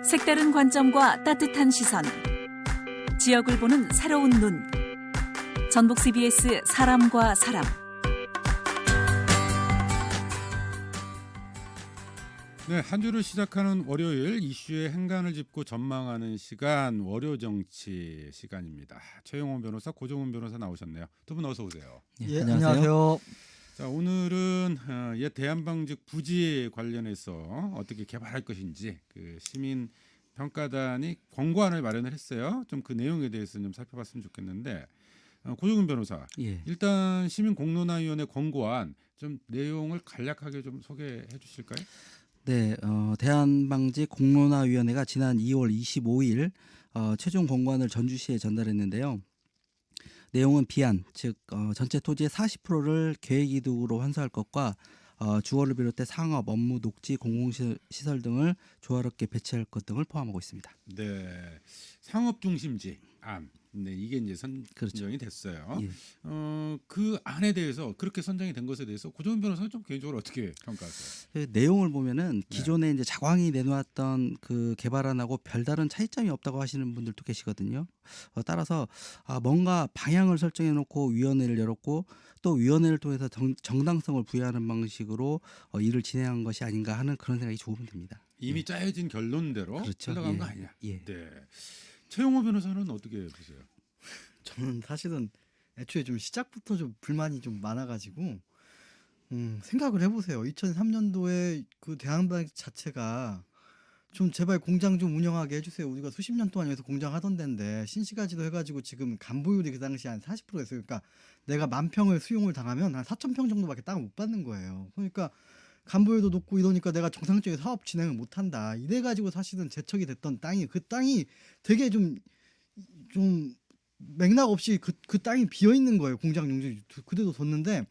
색다른 관점과 따뜻한 시선, 지역을 보는 새로운 눈. 전북 CBS 사람과 사람. 네, 한 주를 시작하는 월요일 이슈의 행간을 짚고 전망하는 시간, 월요 정치 시간입니다. 최영원 변호사, 고종훈 변호사 나오셨네요. 두 분 어서 오세요. 예, 안녕하세요. 자, 오늘은 옛 대한방직 부지 관련해서 어떻게 개발할 것인지 그 시민 평가단이 권고안을 마련을 했어요. 좀 그 내용에 대해서 좀 살펴봤으면 좋겠는데, 고종훈 변호사, 예. 일단 시민공론화위원회 권고안 좀 내용을 간략하게 좀 소개해 주실까요? 네, 대한방직 공론화위원회가 지난 2월 25일 최종 권고안을 전주시에 전달했는데요. 내용은 비안, 즉 전체 토지의 40%를 계획이득으로 환수할 것과 주거를 비롯해 상업, 업무, 녹지, 공공시설 등을 조화롭게 배치할 것 등을 포함하고 있습니다. 네, 상업 중심지 안. 네, 이게 이제 선정이 됐어요. 예. 그 안에 대해서 그렇게 선정이 된 것에 대해서 고종훈 변호사는 좀 개인적으로 어떻게 평가하세요? 그 내용을 보면은 기존에 이제 자광이 내놓았던 그 개발안하고 별다른 차이점이 없다고 하시는 분들도 계시거든요. 따라서 뭔가 방향을 설정해 놓고 위원회를 열었고 또 위원회를 통해서 정당성을 부여하는 방식으로 일을 진행한 것이 아닌가 하는 그런 생각이 조금 듭니다. 이미 짜여진 결론대로 그렇죠. 흘러간 거 아니냐? 예. 네. 최용호 변호사는 어떻게 보세요? 저는 사실은 애초에 좀 시작부터 좀 불만이 좀 많아가지고 생각을 해보세요. 2003년도에 그 대한방직 자체가 좀 제발 공장 좀 운영하게 해주세요. 우리가 수십 년 동안 여기서 공장 하던 데인데 신시가지도 해가지고 지금 간보율이 그 당시 한 40%였어요. 그러니까 내가 10,000평을 수용을 당하면 한 4,000평 정도밖에 땅을 못 받는 거예요. 그러니까 간보율도 높고 이러니까 내가 정상적인 사업 진행을 못한다. 이래가지고 사실은 제척이 됐던 땅이 그 땅이 되게 좀 맥락 없이 그 땅이 비어 있는 거예요. 공장 용지 그대로 뒀는데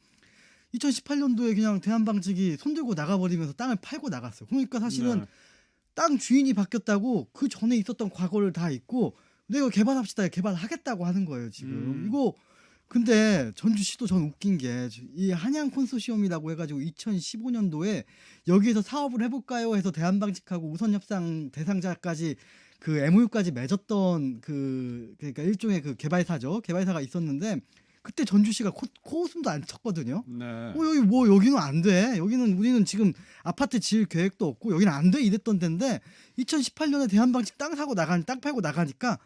2018년도에 그냥 대한방직이 손들고 나가버리면서 땅을 팔고 나갔어요. 그러니까 사실은 땅 주인이 바뀌었다고 그 전에 있었던 과거를 다 잊고 내가 개발합시다, 개발하겠다고 하는 거예요 지금. 이거 근데 전주시도 전 웃긴 게 이 한양 콘소시엄이라고 해가지고 2015년도에 여기에서 사업을 해볼까요 해서 대한방직하고 우선협상 대상자까지 그 MOU까지 맺었던 그러니까 일종의 그 개발사가 있었는데 그때 전주시가 코웃음도 안 쳤거든요. 네. 여기는 안 돼. 우리는 지금 아파트 지을 계획도 없고 여기는 안 돼 이랬던 데인데 2018년에 대한방직 땅 팔고 나가니까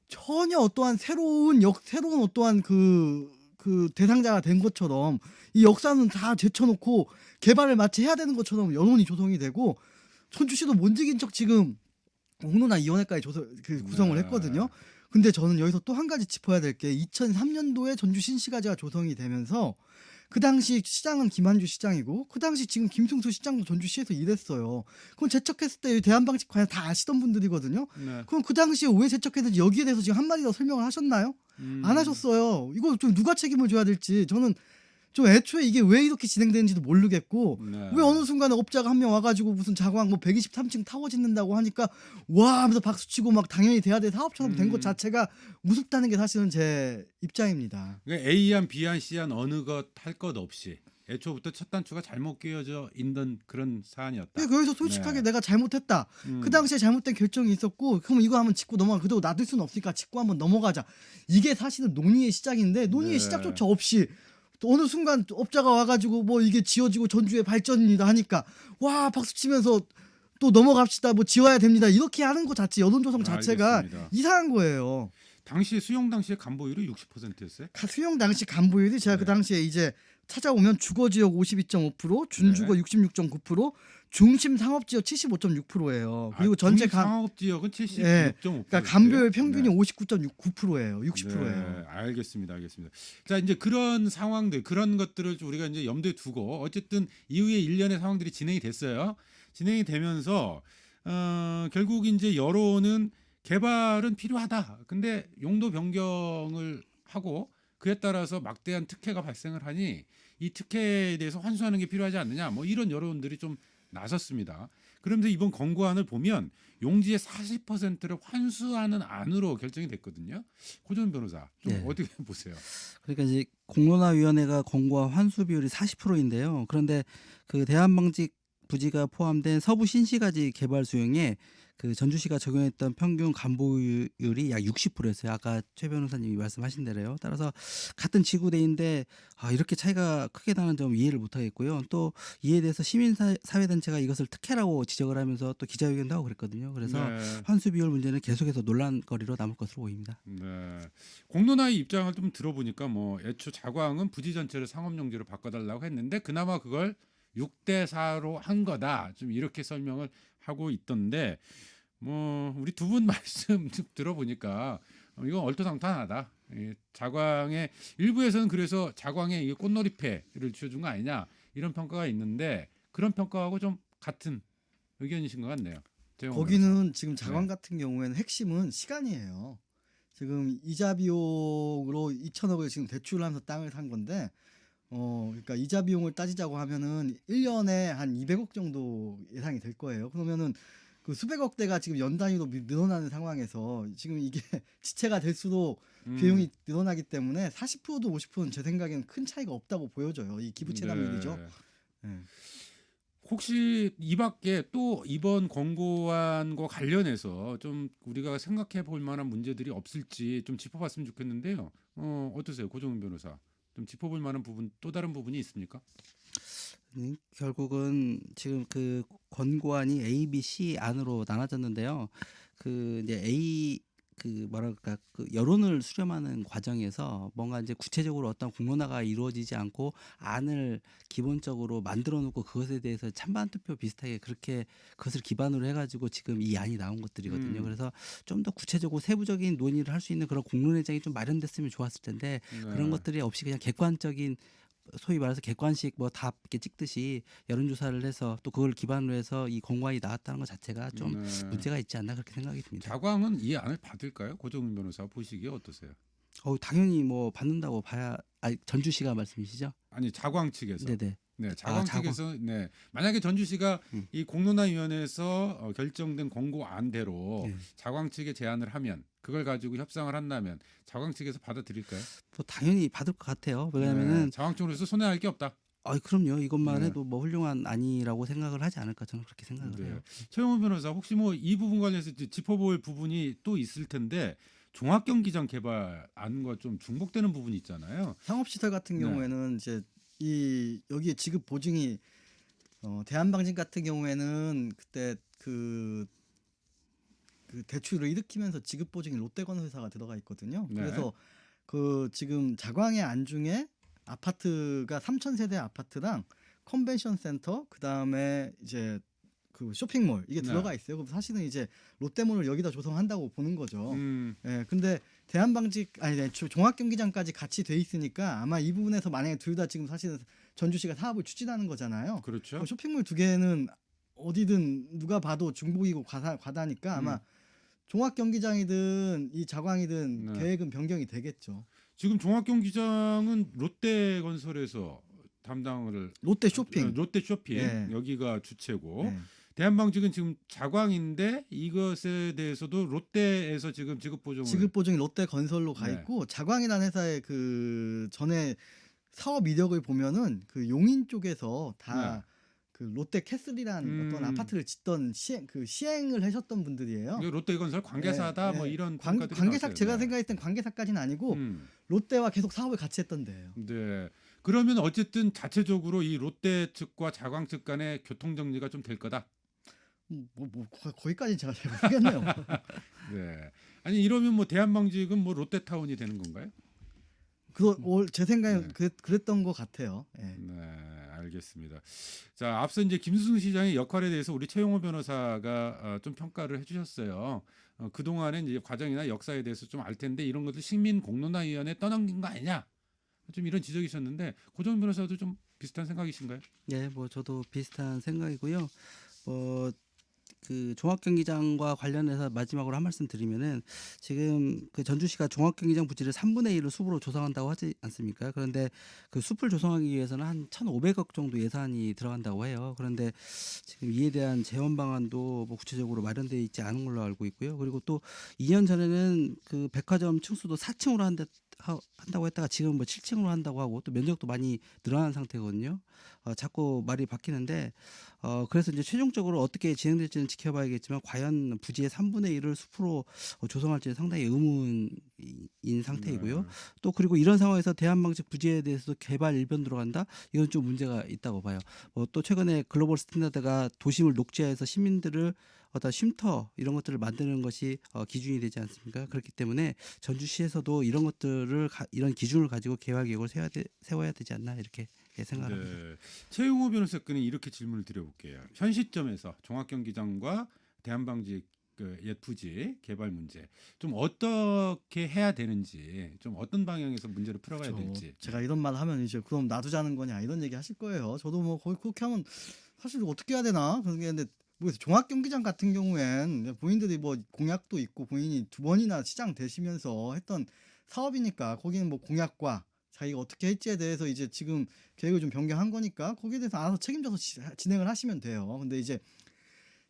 전혀 어떠한 새로운 어떠한 그 대상자가 된 것처럼 이 역사는 다 제쳐놓고 개발을 마치 해야 되는 것처럼 여론이 조성이 되고 전주시도 못 이긴 척 지금 공론화위원회까지 구성을 했거든요. 근데 저는 여기서 또 한 가지 짚어야 될 게 2003년도에 전주 신시가지가 조성이 되면서 그 당시 시장은 김한주 시장이고 그 당시 지금 김승수 시장도 전주시에서 일했어요. 그럼 제척했을 때 대한방직 관련 다 아시던 분들이거든요. 네. 그럼 그 당시에 왜 제척했는지 여기에 대해서 지금 한마디 더 설명을 하셨나요? 안 하셨어요. 이거 좀 누가 책임을 져야 될지 저는 좀 애초에 이게 왜 이렇게 진행되는지도 모르겠고 왜 어느 순간에 업자가 한 명 와가지고 무슨 자광 123층 타워 짓는다고 하니까 와 하면서 박수치고 막 당연히 돼야 될 사업처럼 된 것 자체가 우습다는 게 사실은 제 입장입니다. 그러니까 A안, B안, C안 어느 것 할 것 없이 애초부터 첫 단추가 잘못 끼어져 있는 그런 사안이었다. 여기서 솔직하게 내가 잘못했다. 그 당시에 잘못된 결정이 있었고 그럼 이거 한번 짚고 넘어가. 그래도 놔둘 수는 없으니까 짚고 한번 넘어가자. 이게 사실은 논의의 시작인데 논의의 시작조차 없이 또 어느 순간 업자가 와가지고 뭐 이게 지어지고 전주의 발전입니다 하니까 와 박수 치면서 또 넘어갑시다 뭐 지어야 됩니다 이렇게 하는 것 자체 여론 조성 자체가 알겠습니다. 이상한 거예요. 당시 수용 당시에 간보율이 60%였어요? 수용 당시 간보율이 제가 그 당시에 이제 찾아오면 주거지역 52.5%, 준주거 66.9%, 중심 상업지역 75.6%예요. 그리고 전체 상업지역은 76.5%. 그러니까 간보율 평균이 59.9%예요. 60%예요. 네, 알겠습니다. 자, 이제 그런 상황들, 그런 것들을 우리가 이제 염두에 두고 어쨌든 이후에 일련의 상황들이 진행이 됐어요. 진행이 되면서 결국 이제 여론은 개발은 필요하다. 근데 용도 변경을 하고 그에 따라서 막대한 특혜가 발생을 하니 이 특혜에 대해서 환수하는 게 필요하지 않느냐. 뭐 이런 여론들이 좀 나섰습니다. 그러면서 이번 권고안을 보면 용지의 40%를 환수하는 안으로 결정이 됐거든요. 고전 변호사 좀 어떻게 보세요? 그러니까 이제 공론화위원회가 권고한 환수 비율이 40%인데요. 그런데 그 대한방직 부지가 포함된 서부 신시가지 개발 수용에 그 전주시가 적용했던 평균 간보율이 약 60%였어요. 아까 최 변호사님이 말씀하신 대로요. 따라서 같은 지구대인데 이렇게 차이가 크게 나는 점 이해를 못하겠고요. 또 이에 대해서 시민사회단체가 이것을 특혜라고 지적을 하면서 또 기자회견도 하고 그랬거든요. 그래서 네. 환수 비율 문제는 계속해서 논란거리로 남을 것으로 보입니다. 네. 공론화의 입장을 좀 들어보니까 뭐 애초 자광은 부지 전체를 상업용지로 바꿔달라고 했는데 그나마 그걸 6대 4로 한 거다. 좀 이렇게 설명을 하고 있던데 뭐 우리 두 분 말씀 쭉 들어보니까 이건 얼토당토하다. 자광의 일부에서는 그래서 자광에 이게 꽃놀이패를 지어준 거 아니냐 이런 평가가 있는데 그런 평가하고 좀 같은 의견이신 것 같네요. 재용 변호사. 거기는 지금 자광 네. 같은 경우에는 핵심은 시간이에요. 지금 이자 비용으로 2천억을 지금 대출을 하면서 땅을 산 건데 그러니까 이자 비용을 따지자고 하면은 1년에 한 200억 정도 예상이 될 거예요. 그러면은 그 수백억 대가 지금 연 단위로 늘어나는 상황에서 지금 이게 지체가 될수록 비용이 늘어나기 때문에 40%도 50%는 제 생각에는 큰 차이가 없다고 보여져요. 이 기부채납률이죠. 네. 혹시 이 밖에 또 이번 권고안과 관련해서 좀 우리가 생각해 볼 만한 문제들이 없을지 좀 짚어봤으면 좋겠는데요. 어떠세요, 고정훈 변호사? 좀 짚어볼 만한 부분 또 다른 부분이 있습니까? 결국은 지금 그 권고안이 A, B, C 안으로 나눠졌는데요. 그 이제 A 그 뭐랄까 그 여론을 수렴하는 과정에서 뭔가 이제 구체적으로 어떤 공론화가 이루어지지 않고 안을 기본적으로 만들어 놓고 그것에 대해서 찬반 투표 비슷하게 그렇게 그것을 기반으로 해가지고 지금 이 안이 나온 것들이거든요. 그래서 좀 더 구체적으로 세부적인 논의를 할 수 있는 그런 공론회장이 좀 마련됐으면 좋았을 텐데 그런 것들이 없이 그냥 객관적인 소위 말해서 객관식 뭐 다 이렇게 찍듯이 여론조사를 해서 또 그걸 기반으로 해서 이 권고안이 나왔다는 것 자체가 좀 문제가 있지 않나 그렇게 생각이 듭니다. 자광은 이 안을 받을까요? 고정훈 변호사 보시기에 어떠세요? 당연히 뭐 받는다고 봐야 전주시가 말씀이시죠? 아니 자광 측에서. 네네. 네, 자광 자광. 측에서 네 만약에 전주시가 이 공론화위원회에서 결정된 권고안대로 네. 자광 측에 제안을 하면 그걸 가지고 협상을 한다면 자광 측에서 받아들일까요? 뭐 당연히 받을 것 같아요. 네, 왜냐하면은 자광 쪽으로서 손해할 게 없다. 그럼요. 이것만 네. 해도 뭐 훌륭한 아니라고 생각을 하지 않을까 저는 그렇게 생각을 네. 해요. 최영호 변호사 혹시 뭐 이 부분 관련해서 짚어볼 부분이 또 있을 텐데 종합경기장 개발안과 좀 중복되는 부분이 있잖아요. 상업시설 같은 네. 경우에는 이제 여기에 지급 보증이 대한방진 같은 경우에는 그때 그 대출을 일으키면서 지급 보증이 롯데건설회사가 들어가 있거든요. 네. 그래서 그 지금 자광의 안중에 아파트가 3,000세대 아파트랑 컨벤션 센터 그다음에 이제 그 쇼핑몰 이게 네. 들어가 있어요. 그럼 사실은 이제 롯데몰을 여기다 조성한다고 보는 거죠. 음, 예, 근데 종합경기장까지 같이 돼 있으니까 아마 이 부분에서 만약에 둘 다 지금 사실은 전주시가 사업을 추진하는 거잖아요. 그렇죠. 그럼 쇼핑몰 두 개는 어디든 누가 봐도 중복이고 과다니까 아마 종합경기장이든 이 자광이든 네. 계획은 변경이 되겠죠. 지금 종합경기장은 롯데건설에서 담당을 롯데 쇼핑. 롯데 쇼핑 예. 여기가 주체고 예. 대한방직은 지금 자광인데 이것에 대해서도 롯데에서 지금 지급 보증을 지급 보증이 롯데 건설로 가 네. 있고 자광이라는 회사의 그 전에 사업 이력을 보면은 그 용인 쪽에서 다 그 롯데 캐슬이란 어떤 아파트를 짓던 시행을 하셨던 분들이에요. 이게 롯데건설 관계사다 네, 뭐 네. 이런 관계사 평가들이 제가 나왔어요. 생각했을 땐 관계사까지는 아니고 롯데와 계속 사업을 같이 했던 데예요. 네. 그러면 어쨌든 자체적으로 이 롯데 측과 자광 측 간의 교통 정리가 좀 될 거다. 거기까지 제가 잘 모르겠네요. 네. 아니 이러면 뭐 대한방직은 뭐 롯데타운이 되는 건가요? 제 생각엔 네. 그랬던 것 같아요. 예. 네, 알겠습니다. 자, 앞서 이제 김수승 시장의 역할에 대해서 우리 최용호 변호사가 좀 평가를 해주셨어요. 그 동안의 이제 과정이나 역사에 대해서 좀 알 텐데 이런 것들 시민공론화위원회 떠넘긴 거 아니냐? 좀 이런 지적이셨는데 고정 변호사도 좀 비슷한 생각이신가요? 네, 뭐 저도 비슷한 생각이고요. 그 종합경기장과 관련해서 마지막으로 한 말씀 드리면은 지금 그 전주시가 종합경기장 부지를 3분의 1을 숲으로 조성한다고 하지 않습니까? 그런데 그 숲을 조성하기 위해서는 한 1,500억 정도 예산이 들어간다고 해요. 그런데 지금 이에 대한 재원 방안도 뭐 구체적으로 마련되어 있지 않은 걸로 알고 있고요. 그리고 또 2년 전에는 그 백화점 층수도 4층으로 한다고 했다가 지금 뭐 7층으로 한다고 하고 또 면적도 많이 늘어난 상태거든요. 자꾸 말이 바뀌는데 그래서 이제 최종적으로 어떻게 진행될지는 지켜봐야겠지만 과연 부지의 3분의 1을 숲으로 조성할지는 상당히 의문인 상태이고요. 네. 또 그리고 이런 상황에서 대한방직 부지에 대해서도 개발 일변 들어간다? 이건 좀 문제가 있다고 봐요. 또 최근에 글로벌 스탠다드가 도심을 녹지화해서 시민들을 어떤 쉼터 이런 것들을 만드는 것이 기준이 되지 않습니까? 그렇기 때문에 전주시에서도 이런 것들을 이런 기준을 가지고 개발 계획을 세워야 되지 않나 이렇게 생각합니다. 네. 최용호 변호사께는 이렇게 질문을 드려볼게요. 현 시점에서 종합경기장과 대한방직 그 옛 부지 개발 문제 좀 어떻게 해야 되는지 좀 어떤 방향에서 문제를 풀어가야 될지. 제가 이런 말 하면 이제 그럼 놔두자는 거냐 이런 얘기 하실 거예요. 저도 뭐 거의 그렇게 하면 사실 어떻게 해야 되나 그런데 모르겠어요. 종합경기장 같은 경우엔 본인들이 뭐 공약도 있고 본인이 2번이나 시장 되시면서 했던 사업이니까 거기는 뭐 공약과 자기가 어떻게 할지에 대해서 이제 지금 계획을 좀 변경한 거니까 거기에 대해서 알아서 책임져서 진행을 하시면 돼요. 근데 이제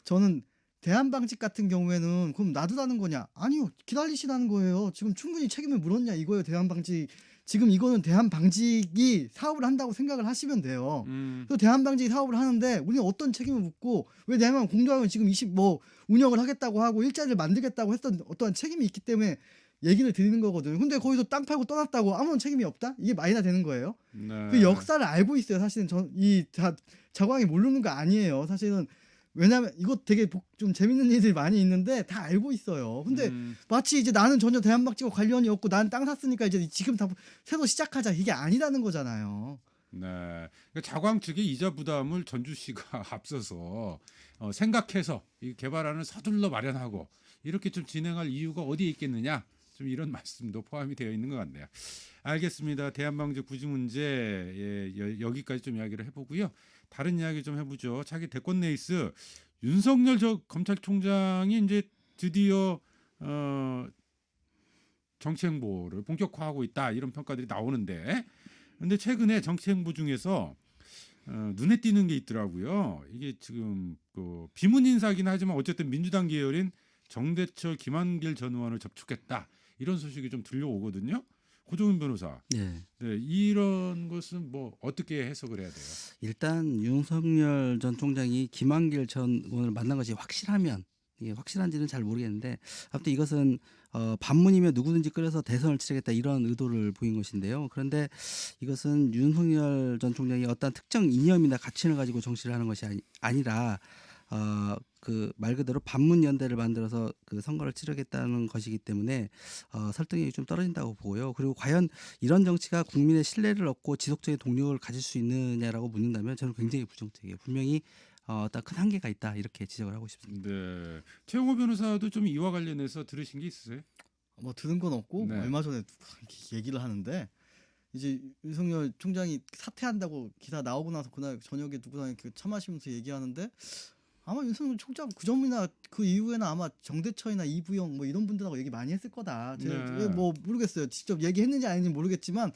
저는 대한방직 같은 경우에는 그럼 놔두라는 거냐? 아니요. 기다리시라는 거예요. 지금 충분히 책임을 물었냐 이거예요. 대한방직. 지금 이거는 대한방직이 사업을 한다고 생각을 하시면 돼요. 그래서 대한방직이 사업을 하는데 우리는 어떤 책임을 묻고 왜냐하면 공도학은 지금 20 운영을 하겠다고 하고 일자리를 만들겠다고 했던 어떠한 책임이 있기 때문에 얘기를 드리는 거거든요. 근데 거기서 땅 팔고 떠났다고 아무런 책임이 없다? 이게 말이나 되는 거예요. 네. 그 역사를 알고 있어요. 사실은 자광이 모르는 거 아니에요. 사실은 왜냐면 이거 되게 좀 재밌는 일들이 많이 있는데 다 알고 있어요. 근데 마치 이제 나는 전혀 대한방직과 관련이 없고 난 땅 샀으니까 이제 지금 다 새로 시작하자 이게 아니라는 거잖아요. 네. 그러니까 자광 측의 이자 부담을 전주시가 앞서서 생각해서 이 개발안을 서둘러 마련하고 이렇게 좀 진행할 이유가 어디에 있겠느냐? 좀 이런 말씀도 포함이 되어 있는 것 같네요. 알겠습니다. 대한방직 부지 문제 여기까지 좀 이야기를 해보고요. 다른 이야기 좀 해보죠. 차기 대권 레이스 윤석열 검찰총장이 이제 드디어 정치 행보를 본격화하고 있다 이런 평가들이 나오는데, 근데 최근에 정치 행보 중에서 눈에 띄는 게 있더라고요. 이게 지금 그 비문 인사긴 하지만 어쨌든 민주당 계열인 정대철, 김한길 전 의원을 접촉했다 이런 소식이 좀 들려오거든요. 고종윤 변호사, 네. 네, 이런 것은 뭐 어떻게 해석을 해야 돼요? 일단 윤석열 전 총장이 김한길 전 의원을 만난 것이 확실하면 이게 확실한지는 잘 모르겠는데 아무튼 이것은 반문이면 누구든지 끌어서 대선을 치르겠다 이런 의도를 보인 것인데요. 그런데 이것은 윤석열 전 총장이 어떤 특정 이념이나 가치를 가지고 정치를 하는 것이 아니라 그 말 그대로 반문 연대를 만들어서 그 선거를 치르겠다는 것이기 때문에 설득력이 좀 떨어진다고 보고요. 그리고 과연 이런 정치가 국민의 신뢰를 얻고 지속적인 동력을 가질 수 있느냐라고 묻는다면 저는 굉장히 부정적이에요. 분명히 어떤 큰 한계가 있다 이렇게 지적을 하고 싶습니다. 네, 최용호 변호사도 좀 이와 관련해서 들으신 게 있으세요? 뭐 들은 건 없고 네. 얼마 전에 얘기를 하는데 이제 윤석열 총장이 사퇴한다고 기사 나오고 나서 그날 저녁에 누구랑 차 마시면서 얘기하는데 아마 윤석열 총장 그 전이나 그 이후에는 아마 정대철이나 이부영 뭐 이런 분들하고 얘기 많이 했을 거다. 제가 네. 뭐 모르겠어요. 직접 얘기했는지 아닌지 모르겠지만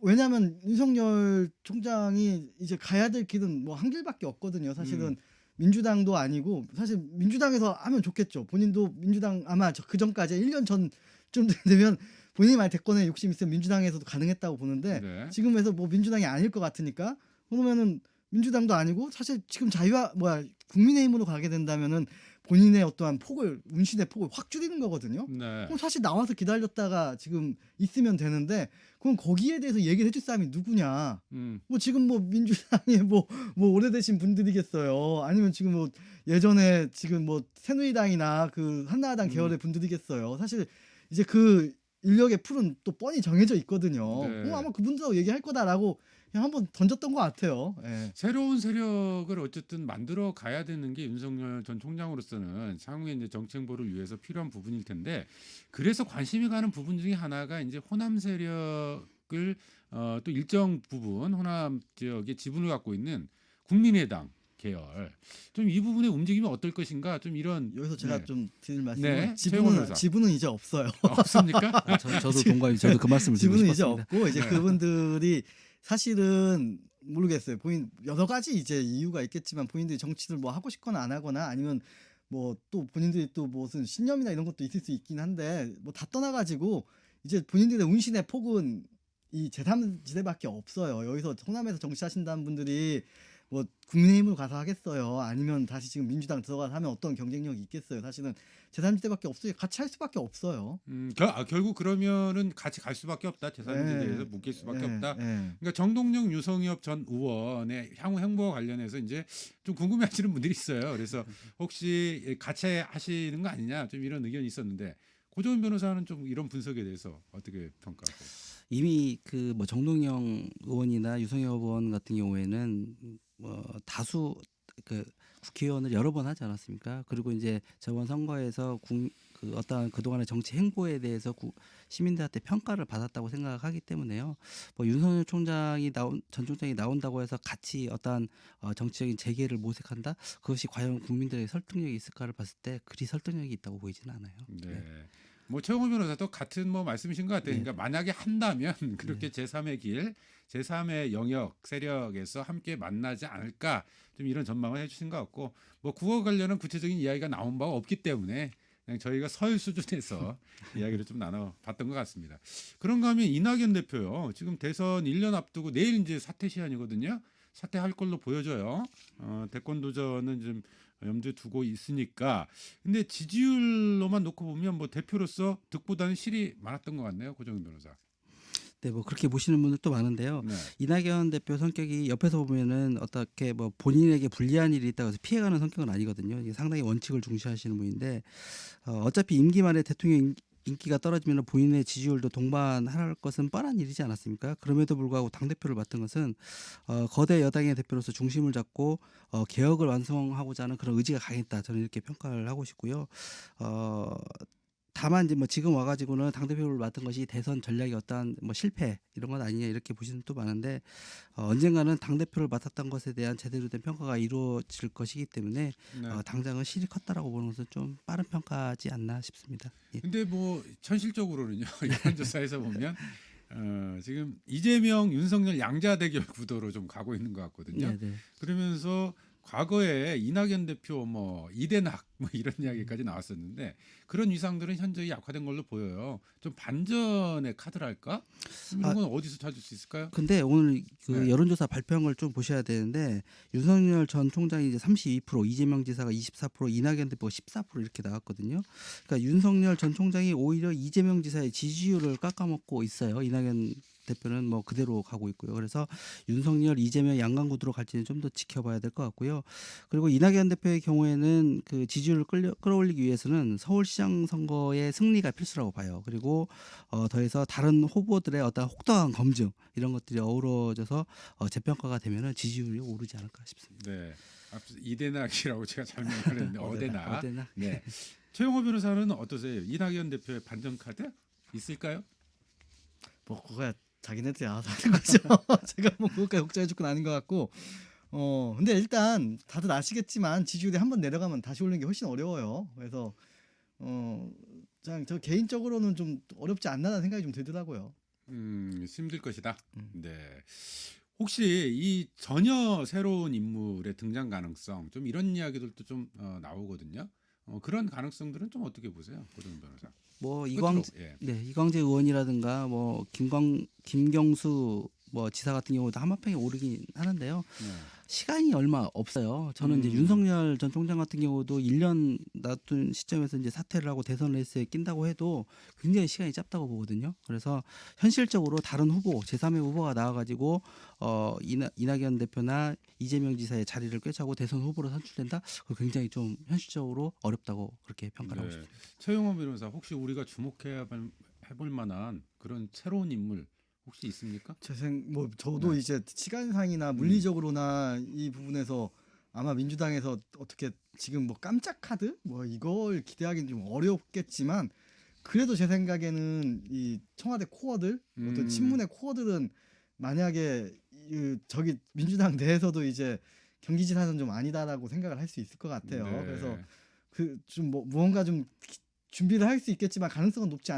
왜냐하면 윤석열 총장이 이제 가야 될 길은 뭐 한 길밖에 없거든요. 사실은 민주당도 아니고 사실 민주당에서 하면 좋겠죠. 본인도 민주당 아마 그 전까지 1년 전쯤 되면 본인이 만약 대권에 욕심 있으면 민주당에서도 가능했다고 보는데 네. 지금에서 뭐 민주당이 아닐 것 같으니까 그러면은 민주당도 아니고 사실 지금 국민의힘으로 가게 된다면은 본인의 어떠한 운신의 폭을 확 줄이는 거거든요. 네. 그럼 사실 나와서 기다렸다가 지금 있으면 되는데 그럼 거기에 대해서 얘기를 해줄 사람이 누구냐? 뭐 지금 뭐 민주당에 뭐 오래되신 분들이겠어요. 아니면 지금 뭐 예전에 지금 뭐 새누리당이나 그 한나라당 계열의 분들이겠어요. 사실 이제 그 인력의 풀은 또 뻔히 정해져 있거든요. 네. 아마 그분들하고 얘기할 거다라고 그냥 한번 던졌던 것 같아요. 예. 새로운 세력을 어쨌든 만들어 가야 되는 게 윤석열 전 총장으로서는 향후에 이제 정치 행보를 위해서 필요한 부분일 텐데, 그래서 관심이 가는 부분 중에 하나가 이제 호남 세력을 또 일정 부분 호남 지역에 지분을 갖고 있는 국민의당 계열, 좀 이 부분의 움직임이 어떨 것인가, 좀 이런. 여기서 제가 네. 좀 드릴 말씀은 네, 최용호 변호사. 지분은 이제 없어요. 없습니까? 저도 동감이 저도 그 말씀을 드리고 지분은 이제 싶었습니다. 없고 이제 네. 그분들이 사실은 모르겠어요. 본인 여러 가지 이제 이유가 있겠지만 본인들이 정치를 뭐 하고 싶거나 안 하거나 아니면 뭐 또 본인들이 또 무슨 신념이나 이런 것도 있을 수 있긴 한데 뭐 다 떠나가지고 이제 본인들의 운신의 폭은 이 제3지대밖에 없어요. 여기서 호남에서 정치하신다는 분들이 뭐 국민의힘으로 가서 하겠어요? 아니면 다시 지금 민주당 들어가서 하면 어떤 경쟁력이 있겠어요? 사실은 제3지대밖에 없어요. 같이 할 수밖에 없어요. 결국 그러면은 같이 갈 수밖에 없다. 제3지대에서 예. 묶일 수밖에 예, 없다. 예. 그러니까 정동영, 유성엽 전 의원의 향후 행보와 관련해서 이제 좀 궁금해하시는 분들이 있어요. 그래서 혹시 같이 하시는 거 아니냐 좀 이런 의견이 있었는데 고정훈 변호사는 좀 이런 분석에 대해서 어떻게 평가하고? 이미 그 뭐 정동영 의원이나 유성엽 의원 같은 경우에는 다수 그 국회의원을 여러 번 하지 않았습니까? 그리고 이제 저번 선거에서 그 어떤 그동안의 정치 행보에 대해서 시민들한테 평가를 받았다고 생각하기 때문에요. 뭐 윤석열 전 총장이 나온다고 해서 같이 어떠한 정치적인 재개를 모색한다? 그것이 과연 국민들에게 설득력이 있을까를 봤을 때 그리 설득력이 있다고 보이지는 않아요. 네. 뭐 최영호 변호사도 같은 뭐 말씀이신 것 같아요. 네. 그러니까 만약에 한다면 그렇게 제3의 길, 제3의 영역 세력에서 함께 만나지 않을까 좀 이런 전망을 해주신 것 같고 뭐 그거 관련한 구체적인 이야기가 나온 바가 없기 때문에 그냥 저희가 설 수준에서 이야기를 좀 나눠봤던 것 같습니다. 그런가 하면 이낙연 대표요. 지금 대선 1년 앞두고 내일 이제 사퇴 시한이거든요. 사퇴할 걸로 보여져요. 대권 도전은 좀 염두에 두고 있으니까. 근데 지지율로만 놓고 보면 뭐 대표로서 득보다는 실이 많았던 것 같네요. 고정훈 변호사. 네, 뭐 그렇게 보시는 분들도 많은데요. 네. 이낙연 대표 성격이 옆에서 보면은 어떻게 뭐 본인에게 불리한 일이 있다고 해서 피해가는 성격은 아니거든요. 이게 상당히 원칙을 중시하시는 분인데 어차피 임기 말에 대통령 인기가 떨어지면 본인의 지지율도 동반할 것은 뻔한 일이지 않았습니까? 그럼에도 불구하고 당대표를 맡은 것은 거대 여당의 대표로서 중심을 잡고 개혁을 완성하고자 하는 그런 의지가 강했다. 저는 이렇게 평가를 하고 싶고요. 다만 이제 뭐 지금 와가지고는 당대표를 맡은 것이 대선 전략의 어떠한 뭐 실패 이런 건 아니냐 이렇게 보시는 분도 많은데 언젠가는 당대표를 맡았던 것에 대한 제대로 된 평가가 이루어질 것이기 때문에 네. 당장은 실이 컸다라고 보는 것은 좀 빠른 평가지 않나 싶습니다. 예. 근데 뭐 현실적으로는요. 여론조사에서 보면 지금 이재명, 윤석열 양자 대결 구도로 좀 가고 있는 것 같거든요. 네, 네. 그러면서 과거에 이낙연 대표 뭐 이대낙 뭐 이런 이야기까지 나왔었는데 그런 위상들은 현저히 약화된 걸로 보여요. 좀 반전의 카드랄까? 이런 건 어디서 찾을 수 있을까요? 근데 오늘 그 네. 여론조사 발표한 걸 좀 보셔야 되는데 윤석열 전 총장이 이제 32%, 이재명 지사가 24%, 이낙연 대표가 14% 이렇게 나왔거든요. 그러니까 윤석열 전 총장이 오히려 이재명 지사의 지지율을 깎아먹고 있어요. 이낙연 대표는 뭐 그대로 가고 있고요. 그래서 윤석열, 이재명 양강 구도로 갈지는 좀 더 지켜봐야 될 것 같고요. 그리고 이낙연 대표의 경우에는 그 지지율을 끌어올리기 위해서는 서울시장 선거의 승리가 필수라고 봐요. 그리고 더해서 다른 후보들의 어떤 혹독한 검증 이런 것들이 어우러져서 재평가가 되면은 지지율이 오르지 않을까 싶습니다. 네. 앞서 이대낙이라고 제가 잘못 말했는데 어대낙. 어대낙. 네. 최영호 변호사는 어떠세요? 이낙연 대표의 반전 카드 있을까요? 뭐 그거야 자기네들이 알아서 하는 거죠. 제가 뭐 그것까지 걱정해 줄 건 아닌 것 같고. 근데 일단 다들 아시겠지만 지지율이 한번 내려가면 다시 올리는 게 훨씬 어려워요. 그래서 그냥 저 개인적으로는 좀 어렵지 않나라는 생각이 좀 들더라고요. 힘들 것이다. 네. 혹시 이 전혀 새로운 인물의 등장 가능성 좀 이런 이야기들도 좀 나오거든요. 그런 가능성들은 좀 어떻게 보세요, 고정훈 변호사? 뭐 예. 이광재 의원이라든가 뭐 김경수 뭐 지사 같은 경우도 한마평에 오르긴 하는데요. 네. 시간이 얼마 없어요. 저는 이제 윤석열 전 총장 같은 경우도 1년 놔둔 시점에서 이제 사퇴를 하고 대선 레이스에 낀다고 해도 굉장히 시간이 짧다고 보거든요. 그래서 현실적으로 다른 후보, 제3의 후보가 나와가지고 이낙연 대표나 이재명 지사의 자리를 꿰차고 대선 후보로 선출된다? 그거 굉장히 좀 현실적으로 어렵다고 그렇게 평가를 하고 싶습니다. 최영호 변호사 혹시 우리가 주목해야 해볼 만한 그런 새로운 인물 혹시 있습니까? 뭐 저도 네. 이제 시간상이나 물리적으로나 이 부분에서 아마 민주당에서 어떻게 지금 뭐 깜짝 카드 뭐 이걸 기대하기는 좀 어렵겠지만 그래도 제 생각에는 이 청와대 코어들 어떤 친문의 코어들은 만약에 저기 민주당 내에서도 이제 경기지사는 좀 아니다라고 생각을 할 수 있을 것 같아요. 네. 그래서 그 좀 뭐 무언가 좀 준비를 할 수 있겠지만 가능성은 높지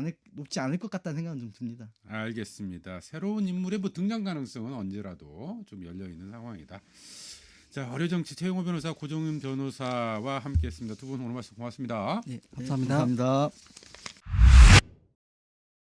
않을 것 같다는 생각은 좀 듭니다. 알겠습니다. 새로운 인물의 뭐 등장 가능성은 언제라도 좀 열려 있는 상황이다. 자, 어려정치 최영호 변호사, 고정훈 변호사와 함께했습니다. 두 분 오늘 말씀 고맙습니다. 네, 감사합니다. 감사합니다.